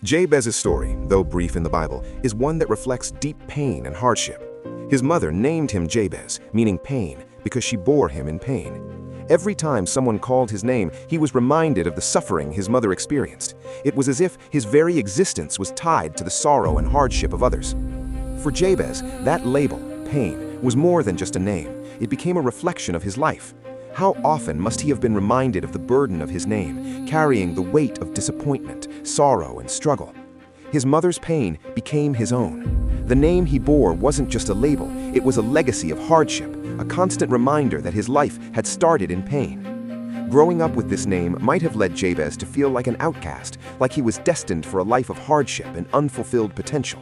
Jabez's story, though brief in the Bible, is one that reflects deep pain and hardship. His mother named him Jabez, meaning pain, because she bore him in pain. Every time someone called his name, he was reminded of the suffering his mother experienced. It was as if his very existence was tied to the sorrow and hardship of others. For Jabez, that label, pain, was more than just a name. It became a reflection of his life. How often must he have been reminded of the burden of his name, carrying the weight of disappointment, sorrow, and struggle? His mother's pain became his own. The name he bore wasn't just a label, it was a legacy of hardship, a constant reminder that his life had started in pain. Growing up with this name might have led Jabez to feel like an outcast, like he was destined for a life of hardship and unfulfilled potential.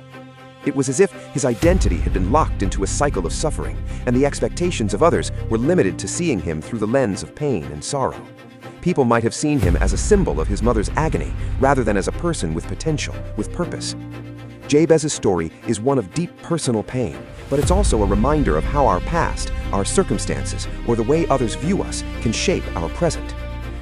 It was as if his identity had been locked into a cycle of suffering, and the expectations of others were limited to seeing him through the lens of pain and sorrow. People might have seen him as a symbol of his mother's agony, rather than as a person with potential, with purpose. Jabez's story is one of deep personal pain, but it's also a reminder of how our past, our circumstances, or the way others view us can shape our present.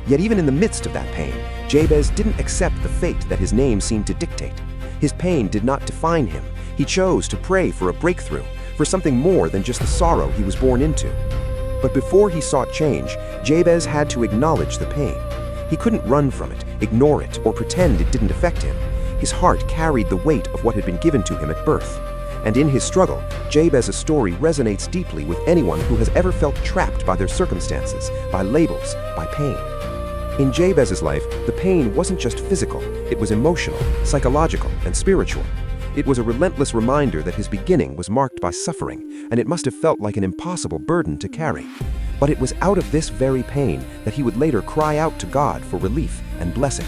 Yet even in the midst of that pain, Jabez didn't accept the fate that his name seemed to dictate. His pain did not define him. He chose to pray for a breakthrough, for something more than just the sorrow he was born into. But before he sought change, Jabez had to acknowledge the pain. He couldn't run from it, ignore it, or pretend it didn't affect him. His heart carried the weight of what had been given to him at birth. And in his struggle, Jabez's story resonates deeply with anyone who has ever felt trapped by their circumstances, by labels, by pain. In Jabez's life, the pain wasn't just physical, it was emotional, psychological, and spiritual. It was a relentless reminder that his beginning was marked by suffering, and it must have felt like an impossible burden to carry. But it was out of this very pain that he would later cry out to God for relief and blessing.